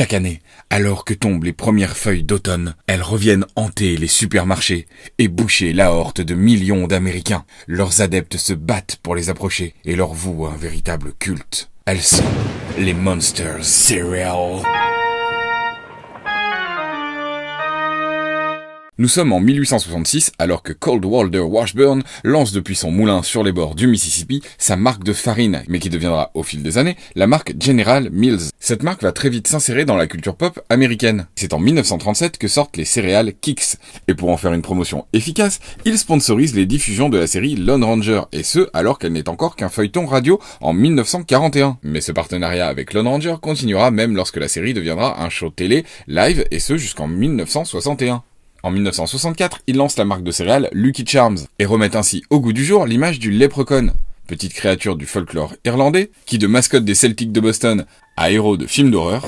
Chaque année, alors que tombent les premières feuilles d'automne, elles reviennent hanter les supermarchés et boucher l'aorte de millions d'Américains. Leurs adeptes se battent pour les approcher et leur vouent un véritable culte. Elles sont les Monsters Cereal. Nous sommes en 1866 alors que Cold Walter Washburn lance depuis son moulin sur les bords du Mississippi sa marque de farine, mais qui deviendra au fil des années la marque General Mills. Cette marque va très vite s'insérer dans la culture pop américaine. C'est en 1937 que sortent les céréales Kix. Et pour en faire une promotion efficace, il sponsorise les diffusions de la série Lone Ranger, et ce alors qu'elle n'est encore qu'un feuilleton radio en 1941. Mais ce partenariat avec Lone Ranger continuera même lorsque la série deviendra un show télé live, et ce jusqu'en 1961. En 1964, il lance la marque de céréales Lucky Charms et remet ainsi au goût du jour l'image du leprechaun, petite créature du folklore irlandais qui, de mascotte des Celtics de Boston à héros de films d'horreur,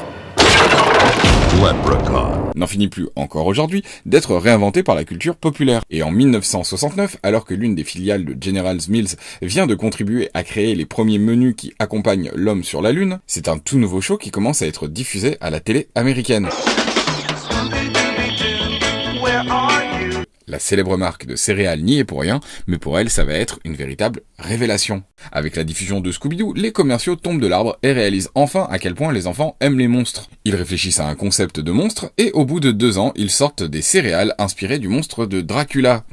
n'en finit plus encore aujourd'hui d'être réinventé par la culture populaire. Et en 1969, alors que l'une des filiales de General Mills vient de contribuer à créer les premiers menus qui accompagnent l'homme sur la Lune, c'est un tout nouveau show qui commence à être diffusé à la télé américaine. La célèbre marque de céréales n'y est pour rien, mais pour elle, ça va être une véritable révélation. Avec la diffusion de Scooby-Doo, les commerciaux tombent de l'arbre et réalisent enfin à quel point les enfants aiment les monstres. Ils réfléchissent à un concept de monstre, et au bout de 2 ans, ils sortent des céréales inspirées du monstre de Dracula.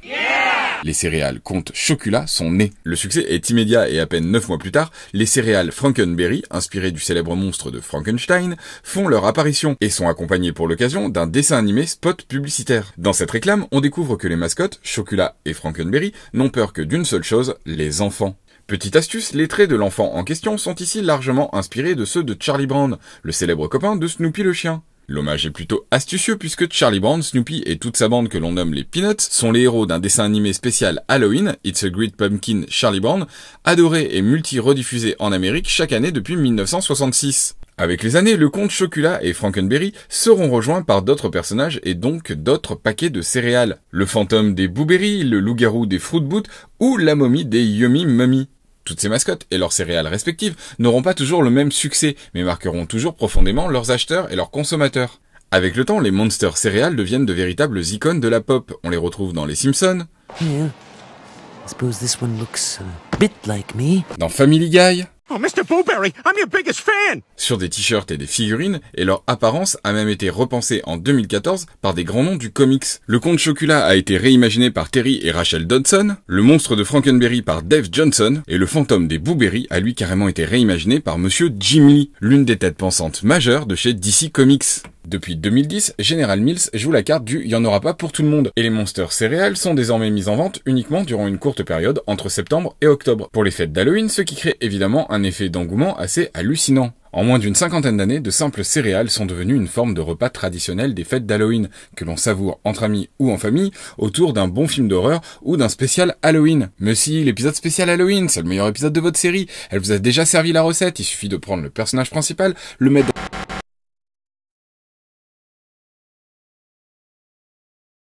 Les céréales Comte Chocula sont nées. Le succès est immédiat et à peine 9 mois plus tard, les céréales Frankenberry, inspirées du célèbre monstre de Frankenstein, font leur apparition et sont accompagnées pour l'occasion d'un dessin animé spot publicitaire. Dans cette réclame, on découvre que les mascottes, Chocula et Frankenberry, n'ont peur que d'une seule chose, les enfants. Petite astuce, les traits de l'enfant en question sont ici largement inspirés de ceux de Charlie Brown, le célèbre copain de Snoopy le chien. L'hommage est plutôt astucieux puisque Charlie Brown, Snoopy et toute sa bande que l'on nomme les Peanuts sont les héros d'un dessin animé spécial Halloween, It's a Great Pumpkin Charlie Brown, adoré et multi-rediffusé en Amérique chaque année depuis 1966. Avec les années, le comte Chocula et Frankenberry seront rejoints par d'autres personnages et donc d'autres paquets de céréales. Le fantôme des Boo Berry, le loup-garou des Fruit Boots ou la momie des Yummy Mummy. Toutes ces mascottes et leurs céréales respectives n'auront pas toujours le même succès, mais marqueront toujours profondément leurs acheteurs et leurs consommateurs. Avec le temps, les Monsters céréales deviennent de véritables icônes de la pop. On les retrouve dans Les Simpsons, dans Family Guy, Oh, Mr. Booberry, I'm your biggest fan! Sur des t-shirts et des figurines, et leur apparence a même été repensée en 2014 par des grands noms du comics. Le comte Chocula a été réimaginé par Terry et Rachel Dodson, le monstre de Frankenberry par Dave Johnson, et le fantôme des Boo Berry a lui carrément été réimaginé par monsieur Jim Lee, l'une des têtes pensantes majeures de chez DC Comics. Depuis 2010, General Mills joue la carte du « y en aura pas pour tout le monde » et les Monsters céréales sont désormais mis en vente uniquement durant une courte période entre septembre et octobre, pour les fêtes d'Halloween, ce qui crée évidemment un effet d'engouement assez hallucinant. En moins d'une 50aine d'années, de simples céréales sont devenues une forme de repas traditionnel des fêtes d'Halloween, que l'on savoure entre amis ou en famille, autour d'un bon film d'horreur ou d'un spécial Halloween. Mais si, l'épisode spécial Halloween, c'est le meilleur épisode de votre série, elle vous a déjà servi la recette, il suffit de prendre le personnage principal, le mettre